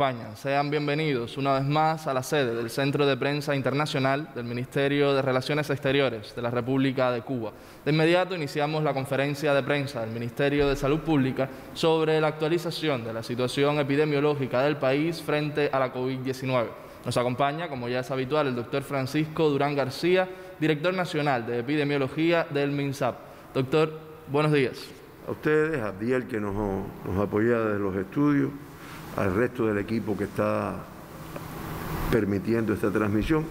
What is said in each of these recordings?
acompañan. Sean bienvenidos una vez más a la sede del Centro de Prensa Internacional del Ministerio de Relaciones Exteriores de la República de Cuba. De inmediato iniciamos la conferencia de prensa del Ministerio de Salud Pública sobre la actualización de la situación epidemiológica del país frente a la COVID-19. Nos acompaña, como ya es habitual, el doctor Francisco Durán García, director nacional de epidemiología del MINSAP. Doctor, buenos días. A ustedes, a Abdiel, que nos apoya desde los estudios, al resto del equipo que está permitiendo esta transmisión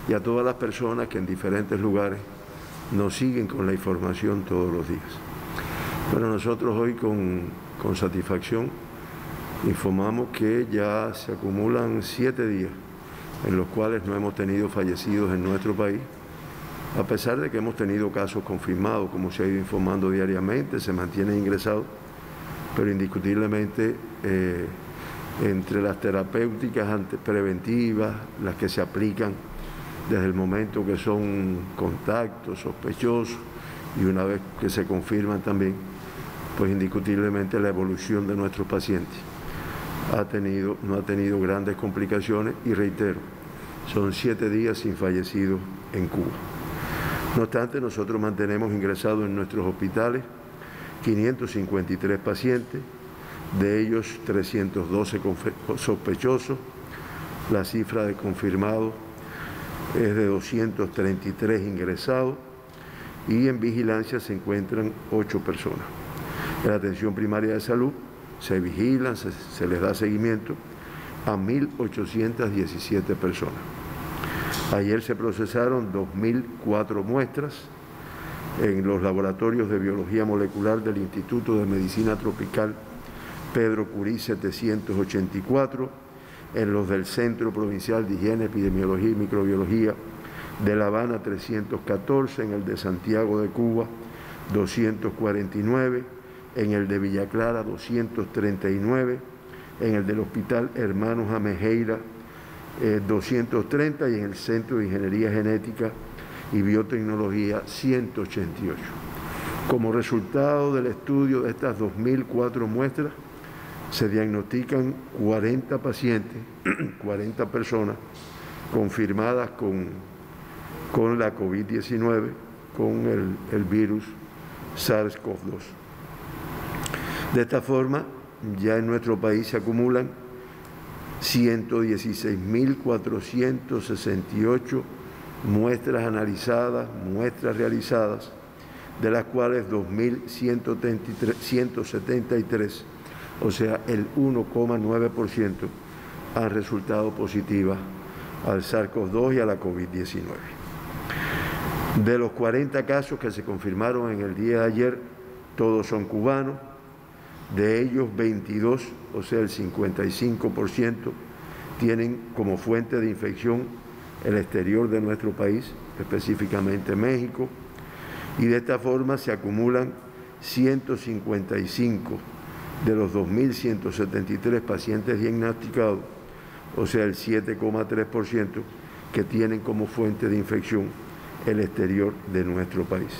y a todas las personas que en diferentes lugares nos siguen con la información todos los días. Bueno, nosotros hoy con satisfacción informamos que ya se acumulan 7 días en los cuales no hemos tenido fallecidos en nuestro país, a pesar de que hemos tenido casos confirmados, como se ha ido informando diariamente, se mantienen ingresados, pero indiscutiblemente entre las terapéuticas preventivas, las que se aplican desde el momento que son contactos sospechosos y una vez que se confirman también, pues indiscutiblemente la evolución de nuestros pacientes no ha tenido grandes complicaciones y reitero, son 7 días sin fallecidos en Cuba. No obstante, nosotros mantenemos ingresados en nuestros hospitales 553 pacientes, de ellos 312 sospechosos, la cifra de confirmados es de 233 ingresados y en vigilancia se encuentran 8 personas. En la atención primaria de salud se vigilan, se les da seguimiento a 1.817 personas. Ayer se procesaron 2.004 muestras en los laboratorios de biología molecular del Instituto de Medicina Tropical Pedro Curí 784, en los del Centro Provincial de Higiene, Epidemiología y Microbiología de La Habana 314, en el de Santiago de Cuba 249, en el de Villa Clara 239, en el del Hospital Hermanos Amejeira 230 y en el Centro de Ingeniería Genética y Biotecnología 188. Como resultado del estudio de estas 2.004 muestras, se diagnostican 40 pacientes, 40 personas confirmadas con la COVID-19, con el virus SARS-CoV-2. De esta forma, ya en nuestro país se acumulan 116.468 muestras analizadas, muestras realizadas, de las cuales 2.173, o sea, el 1,9%, han resultado positivas al SARS-CoV-2 y a la COVID-19. De los 40 casos que se confirmaron en el día de ayer, todos son cubanos. De ellos, 22, o sea, el 55%, tienen como fuente de infección el exterior de nuestro país, específicamente México, y de esta forma se acumulan 155 de los 2.173 pacientes diagnosticados, o sea, el 7,3%, que tienen como fuente de infección el exterior de nuestro país.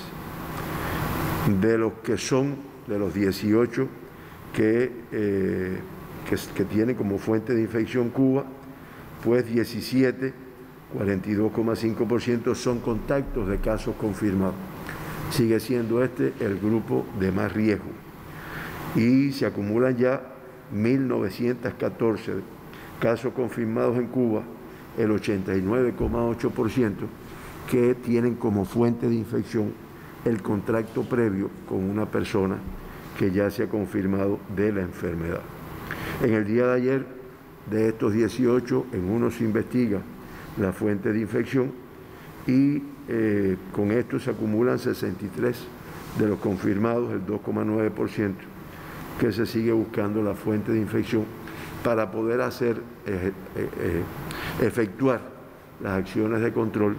De los 18 que tienen como fuente de infección Cuba, pues 17, 42,5% son contactos de casos confirmados. Sigue siendo este el grupo de más riesgo. Y se acumulan ya 1.914 casos confirmados en Cuba, el 89,8%, que tienen como fuente de infección el contacto previo con una persona que ya se ha confirmado de la enfermedad. En el día de ayer, de estos 18, en uno se investiga la fuente de infección y con esto se acumulan 63 de los confirmados, el 2,9%, que se sigue buscando la fuente de infección para poder efectuar las acciones de control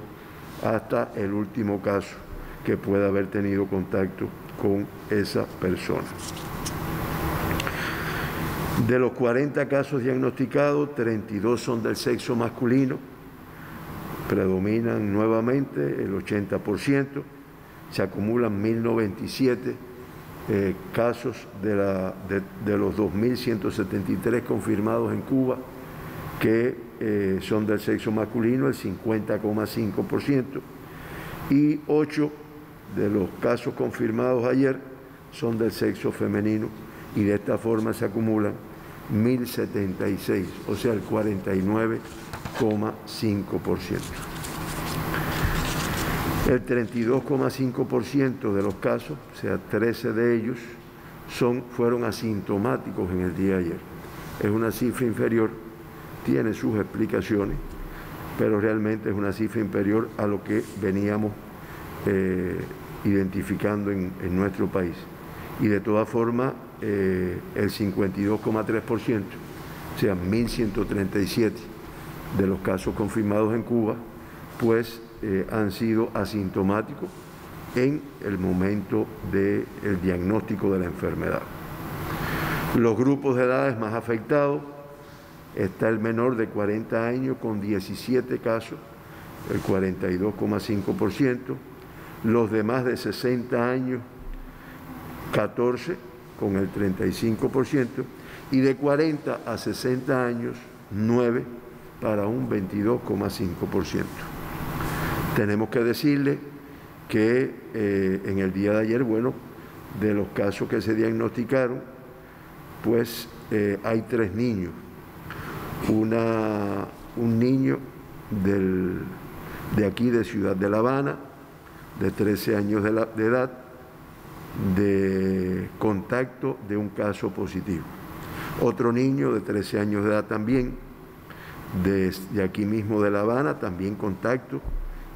hasta el último caso que pueda haber tenido contacto con esa persona. De los 40 casos diagnosticados, 32 son del sexo masculino, predominan nuevamente el 80%, se acumulan 1.097 casos de los 2.173 confirmados en Cuba, que son del sexo masculino, el 50,5%, y 8 de los casos confirmados ayer son del sexo femenino, y de esta forma se acumulan 1.076, o sea, el 49,5%. El 32,5% de los casos, o sea, 13 de ellos, fueron asintomáticos en el día de ayer. Es una cifra inferior, tiene sus explicaciones, pero realmente es una cifra inferior a lo que veníamos identificando en nuestro país. Y de todas formas, el 52,3%, o sea, 1.137 de los casos confirmados en Cuba, pues han sido asintomáticos en el momento del diagnóstico de la enfermedad. Los grupos de edades más afectados, está el menor de 40 años con 17 casos, el 42,5%, los de más de 60 años, 14 con el 35%, y de 40 a 60 años, 9 para un 22,5%. Tenemos que decirle que en el día de ayer, bueno, de los casos que se diagnosticaron, pues hay 3 niños. Un niño de aquí, de Ciudad de La Habana, de 13 años de edad, de contacto de un caso positivo. Otro niño de 13 años de edad también, de aquí mismo de La Habana, también contacto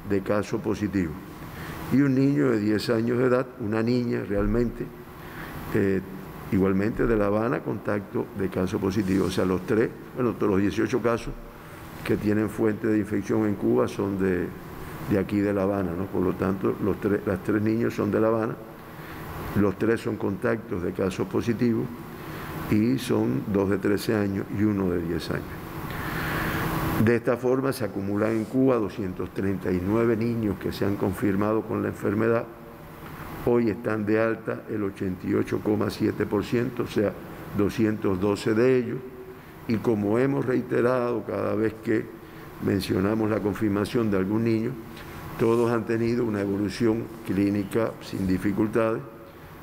de caso positivo. Y un niño de 10 años de edad, una niña realmente, igualmente de La Habana, contacto de caso positivo. O sea, los 18 casos que tienen fuente de infección en Cuba son de aquí de La Habana, ¿no? Por lo tanto, las 3 niños son de La Habana, los 3 son contactos de casos positivos y son 2 de 13 años y 1 de 10 años. De esta forma se acumulan en Cuba 239 niños que se han confirmado con la enfermedad. Hoy están de alta el 88,7%, o sea, 212 de ellos. Y como hemos reiterado cada vez que mencionamos la confirmación de algún niño, todos han tenido una evolución clínica sin dificultades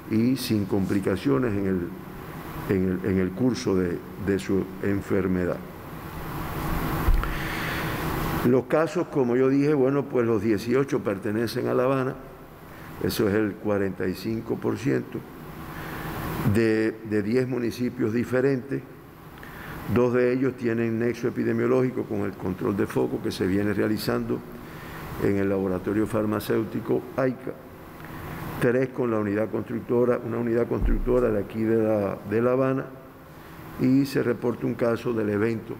y sin complicaciones en el curso de su enfermedad. Los casos, como yo dije, bueno, pues los 18 pertenecen a La Habana, eso es el 45%, de 10 municipios diferentes. 2 de ellos tienen nexo epidemiológico con el control de foco que se viene realizando en el laboratorio farmacéutico AICA. 3 con la unidad constructora, una unidad constructora de aquí de La Habana, y se reporta un caso del evento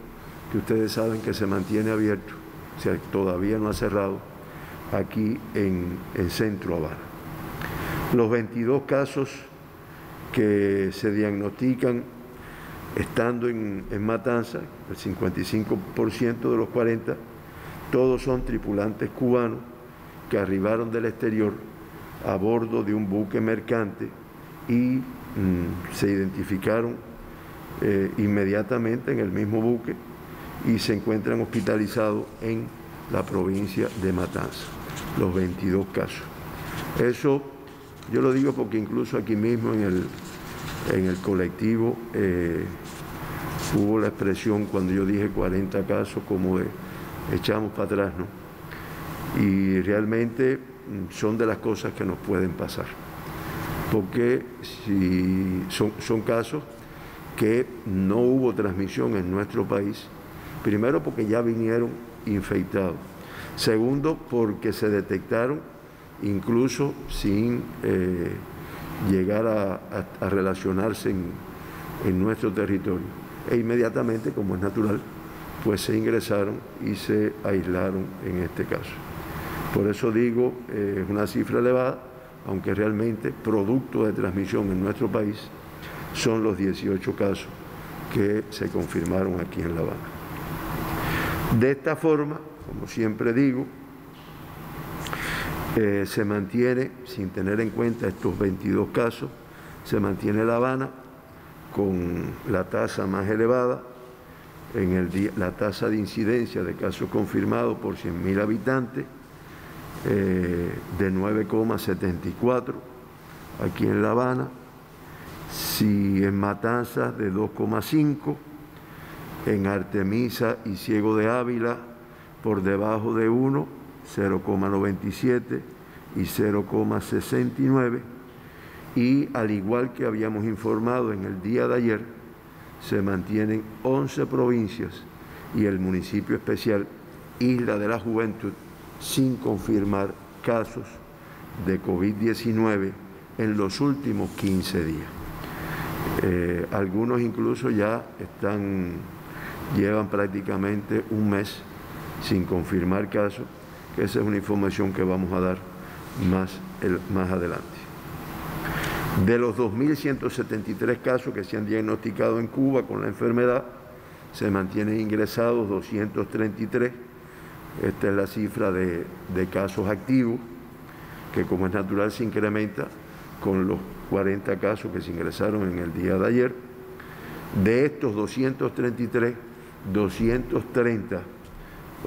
que ustedes saben que se mantiene abierto, o sea, todavía no ha cerrado, aquí en Centro Habana. Los 22 casos que se diagnostican estando en Matanza, el 55% de los 40, todos son tripulantes cubanos que arribaron del exterior a bordo de un buque mercante y se identificaron inmediatamente en el mismo buque y se encuentran hospitalizados en la provincia de Matanza, los 22 casos. Eso yo lo digo porque incluso aquí mismo en el colectivo hubo la expresión cuando yo dije 40 casos como de echamos para atrás, ¿no? Y realmente son de las cosas que nos pueden pasar, porque si son casos que no hubo transmisión en nuestro país, primero porque ya vinieron infectados, segundo porque se detectaron incluso sin llegar a relacionarse en nuestro territorio, e inmediatamente, como es natural, pues se ingresaron y se aislaron en este caso. Por eso digo, es una cifra elevada, aunque realmente producto de transmisión en nuestro país son los 18 casos que se confirmaron aquí en La Habana. De esta forma, como siempre digo, se mantiene, sin tener en cuenta estos 22 casos, se mantiene La Habana con la tasa más elevada. En el día, la tasa de incidencia de casos confirmados por 100.000 habitantes de 9,74 aquí en La Habana. Si en Matanzas de 2,5, en Artemisa y Ciego de Ávila por debajo de 1, 0,97 y 0,69. Y al igual que habíamos informado en el día de ayer, se mantienen 11 provincias y el municipio especial Isla de la Juventud sin confirmar casos de COVID-19 en los últimos 15 días. Algunos incluso ya llevan prácticamente un mes sin confirmar casos, que esa es una información que vamos a dar más adelante. De los 2.173 casos que se han diagnosticado en Cuba con la enfermedad, se mantienen ingresados 233. Esta es la cifra de casos activos, que como es natural se incrementa con los 40 casos que se ingresaron en el día de ayer. De estos 233, 230,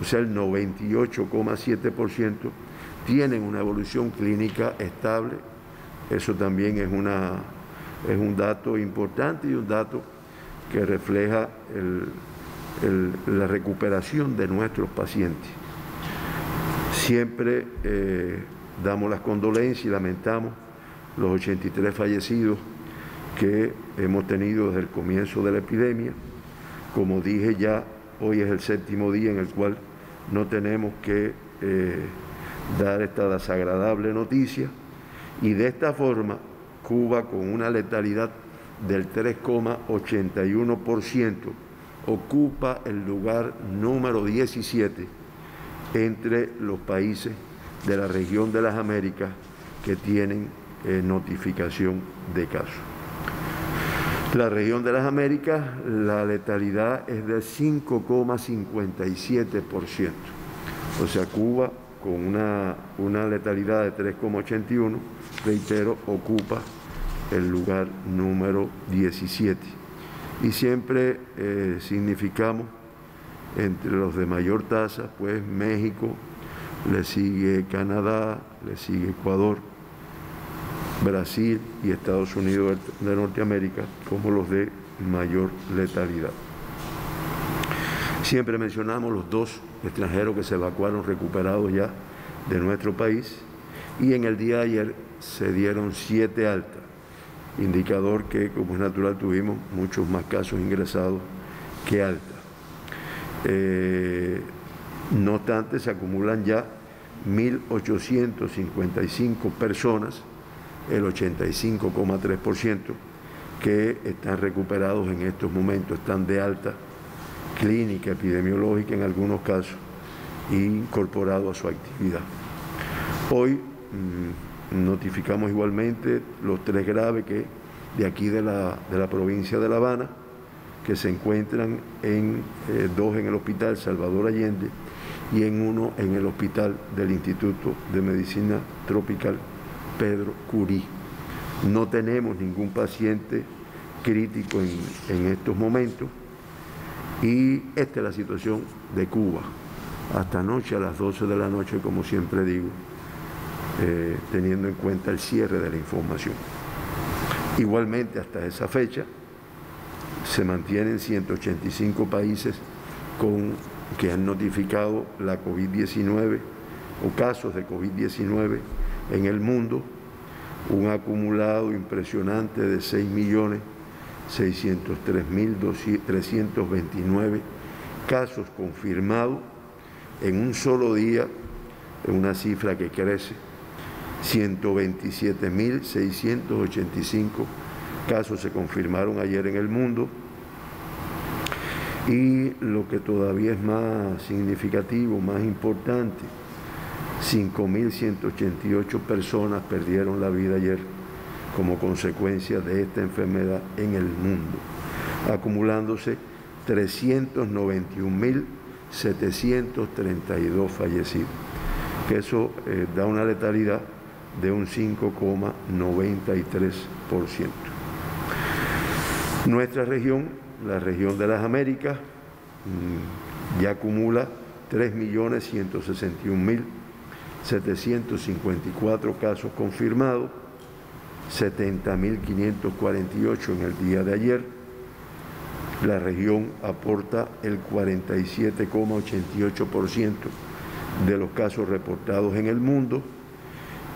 o sea el 98,7%, tienen una evolución clínica estable. Eso también es un dato importante y un dato que refleja la recuperación de nuestros pacientes. Siempre damos las condolencias y lamentamos los 83 fallecidos que hemos tenido desde el comienzo de la epidemia. Como dije ya, hoy es el 7º día en el cual no tenemos que dar esta desagradable noticia. Y de esta forma, Cuba, con una letalidad del 3,81%, ocupa el lugar número 17 entre los países de la región de las Américas que tienen notificación de casos. La región de las Américas, la letalidad es del 5,57%. O sea, Cuba, con una letalidad de 3,81%, reitero, ocupa el lugar número 17. Y siempre significamos entre los de mayor tasa, pues México, le sigue Canadá, le sigue Ecuador, Brasil y Estados Unidos de Norteamérica como los de mayor letalidad. Siempre mencionamos los 2 extranjeros que se evacuaron recuperados ya de nuestro país, y en el día de ayer se dieron 7 altas, indicador que, como es natural, tuvimos muchos más casos ingresados que altas. No obstante, se acumulan ya 1.855 personas, el 85,3%, que están recuperados en estos momentos, están de alta clínica epidemiológica en algunos casos, incorporados a su actividad. Hoy notificamos igualmente los 3 graves que de aquí de la provincia de La Habana, que se encuentran 2 en el Hospital Salvador Allende y en 1 en el Hospital del Instituto de Medicina Tropical Pedro Curí. No tenemos ningún paciente crítico en estos momentos, y esta es la situación de Cuba hasta anoche a las 12 de la noche, como siempre digo, teniendo en cuenta el cierre de la información. Igualmente, hasta esa fecha se mantienen 185 países que han notificado la COVID-19 o casos de COVID-19 en el mundo, un acumulado impresionante de 6.603.329 casos confirmados en un solo día, en una cifra que crece. 127.685 casos se confirmaron ayer en el mundo, y lo que todavía es más significativo, más importante, 5.188 personas perdieron la vida ayer como consecuencia de esta enfermedad en el mundo, acumulándose 391.732 fallecidos, que eso da una letalidad de un 5,93%. Nuestra región, la región de las Américas, ya acumula 3.161.754 casos confirmados, 70.548 en el día de ayer. La región aporta el 47,88% de los casos reportados en el mundo,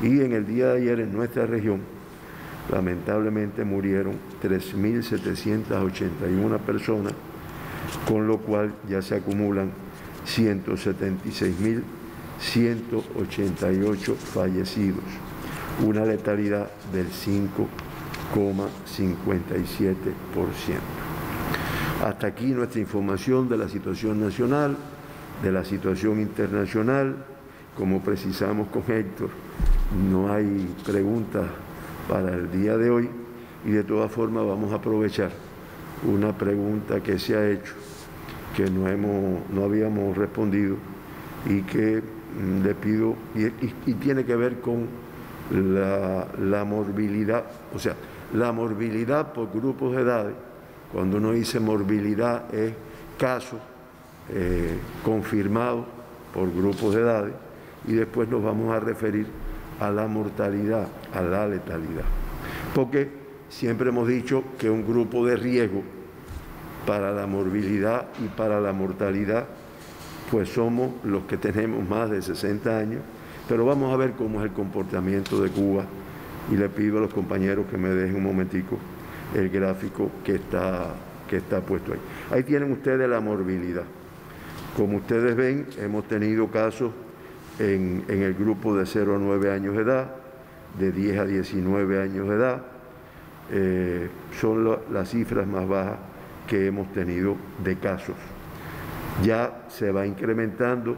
y en el día de ayer en nuestra región lamentablemente murieron 3.781 personas, con lo cual ya se acumulan 176.188 fallecidos, una letalidad del 5,57%. Hasta aquí nuestra información de la situación nacional, de la situación internacional. Como precisamos con Héctor, no hay preguntas para el día de hoy, y de todas formas vamos a aprovechar una pregunta que se ha hecho, que no habíamos respondido, y que le pido, y tiene que ver con la morbilidad, o sea, la morbilidad por grupos de edades. Cuando uno dice morbilidad es casos confirmados por grupos de edades, y después nos vamos a referir a la mortalidad, a la letalidad. Porque siempre hemos dicho que un grupo de riesgo para la morbilidad y para la mortalidad, pues somos los que tenemos más de 60 años, pero vamos a ver cómo es el comportamiento de Cuba, y le pido a los compañeros que me dejen un momentico el gráfico que está puesto ahí. Ahí tienen ustedes la morbilidad. Como ustedes ven, hemos tenido casos en el grupo de 0 a 9 años de edad, de 10 a 19 años de edad. Son las cifras más bajas que hemos tenido de casos. Ya se va incrementando,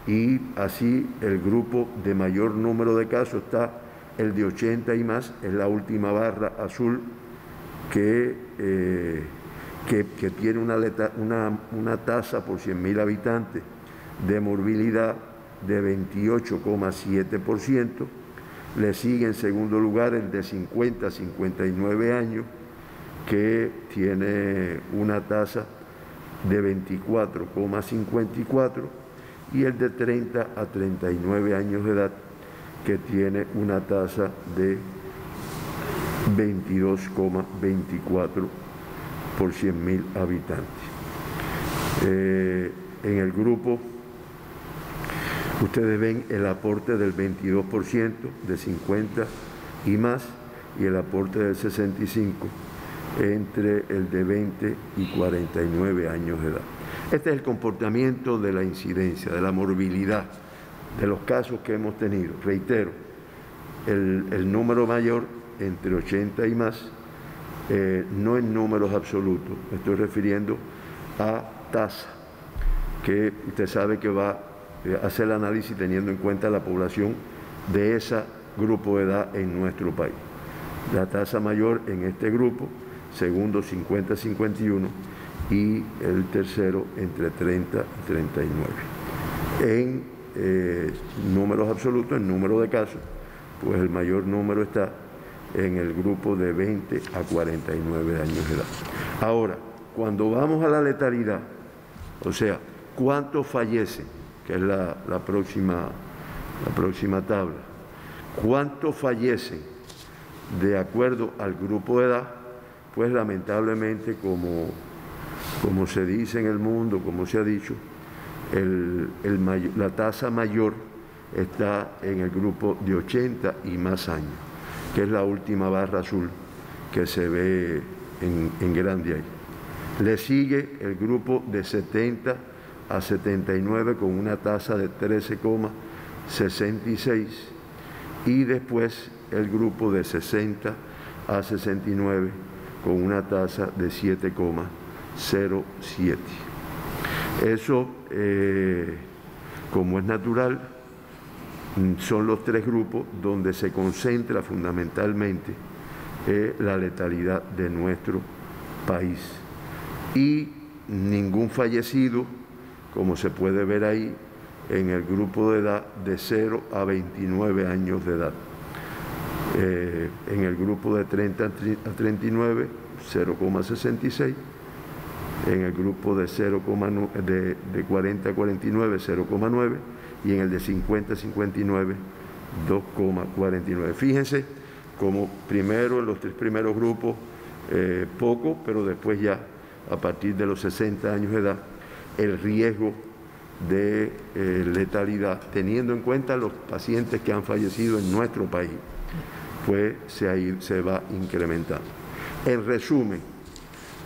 y así el grupo de mayor número de casos está el de 80 y más, es la última barra azul, que tiene una tasa por 100.000 habitantes de morbilidad de 28,7%. Le sigue en segundo lugar el de 50 a 59 años, que tiene una tasa de 24,54%, y el de 30 a 39 años de edad, que tiene una tasa de 22,24 por 100.000 habitantes. En el grupo ustedes ven el aporte del 22% de 50 y más, y el aporte del 65% entre el de 20 y 49 años de edad. Este es el comportamiento de la incidencia, de la morbilidad, de los casos que hemos tenido. Reitero, el número mayor entre 80 y más, no en números absolutos, me estoy refiriendo a tasa, que usted sabe que va a hacer el análisis teniendo en cuenta la población de ese grupo de edad en nuestro país. La tasa mayor en este grupo, segundo 50 a 51, y el tercero entre 30 y 39. En números absolutos, en número de casos, pues el mayor número está en el grupo de 20 a 49 años de edad. Ahora, cuando vamos a la letalidad, o sea, ¿cuántos fallecen? Que es la próxima tabla. ¿Cuántos fallecen de acuerdo al grupo de edad? Pues lamentablemente, como se dice en el mundo, como se ha dicho, la tasa mayor está en el grupo de 80 y más años, que es la última barra azul que se ve en grande ahí. Le sigue el grupo de 70 a 79 con una tasa de 13,66, y después el grupo de 60 a 69 con una tasa de 7,07. Eso, como es natural, son los tres grupos donde se concentra fundamentalmente la letalidad de nuestro país. Y ningún fallecido, como se puede ver ahí, en el grupo de edad de 0 a 29 años de edad. En el grupo de 30 a 39, 0,66. En el grupo de 40 a 49, 0,9. Y en el de 50 a 59, 2,49. Fíjense como primero en los 3 primeros grupos poco, pero después ya a partir de los 60 años de edad el riesgo de letalidad, teniendo en cuenta los pacientes que han fallecido en nuestro país, pues se va incrementando. En resumen,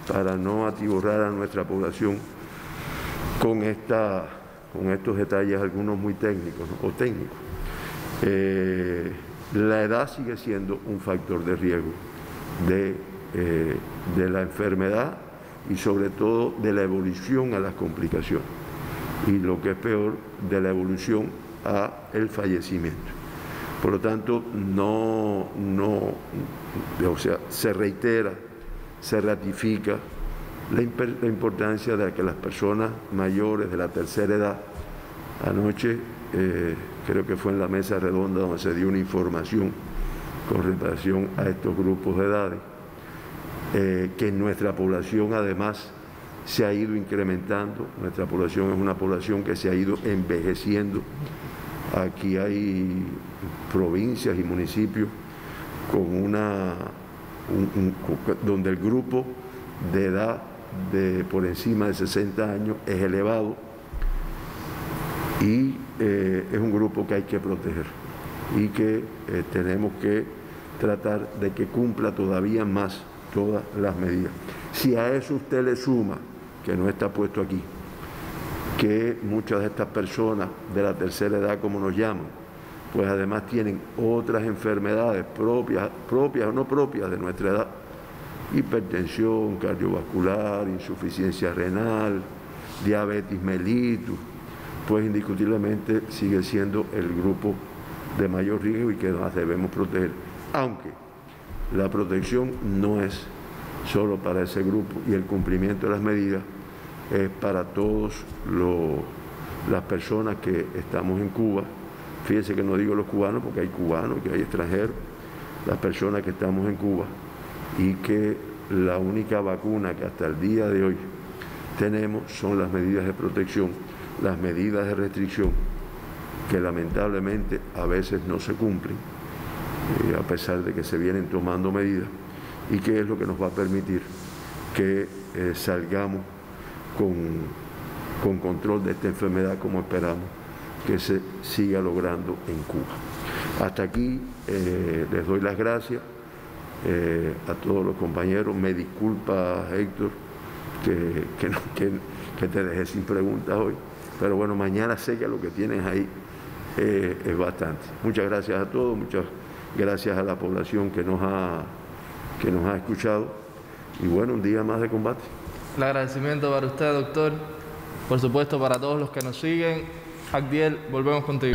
para no atiborrar a nuestra población con estos detalles, algunos muy técnicos, ¿no? O técnicos, la edad sigue siendo un factor de riesgo de la enfermedad y sobre todo de la evolución a las complicaciones y lo que es peor, de la evolución a el fallecimiento. Por lo tanto, se reitera, se ratifica la importancia de que las personas mayores de la tercera edad, anoche creo que fue en la mesa redonda donde se dio una información con relación a estos grupos de edades, que nuestra población además se ha ido incrementando. Nuestra población es una población que se ha ido envejeciendo. Aquí hay provincias y municipios con donde el grupo de edad por encima de 60 años es elevado y es un grupo que hay que proteger y que tenemos que tratar de que cumpla todavía más todas las medidas. Si a eso usted le suma, que no está puesto aquí, que muchas de estas personas de la tercera edad, como nos llaman, pues además tienen otras enfermedades propias o no propias de nuestra edad, hipertensión cardiovascular, insuficiencia renal, diabetes mellitus, pues indiscutiblemente sigue siendo el grupo de mayor riesgo y que más debemos proteger, aunque la protección no es solo para ese grupo y el cumplimiento de las medidas es para todas las personas que estamos en Cuba. Fíjense que no digo los cubanos porque hay cubanos, que hay extranjeros, las personas que estamos en Cuba y que la única vacuna que hasta el día de hoy tenemos son las medidas de protección, las medidas de restricción que lamentablemente a veces no se cumplen, a pesar de que se vienen tomando medidas, y que es lo que nos va a permitir que salgamos con control de esta enfermedad como esperamos que se siga logrando en Cuba. Hasta aquí les doy las gracias a todos los compañeros. Me disculpa, Héctor, que te dejé sin preguntas hoy, pero bueno, mañana sé que lo que tienes ahí es bastante. Muchas gracias a todos, muchas gracias a la población que nos ha escuchado y bueno, un día más de combate. El agradecimiento para usted, doctor, por supuesto para todos los que nos siguen. Agdiel, volvemos contigo.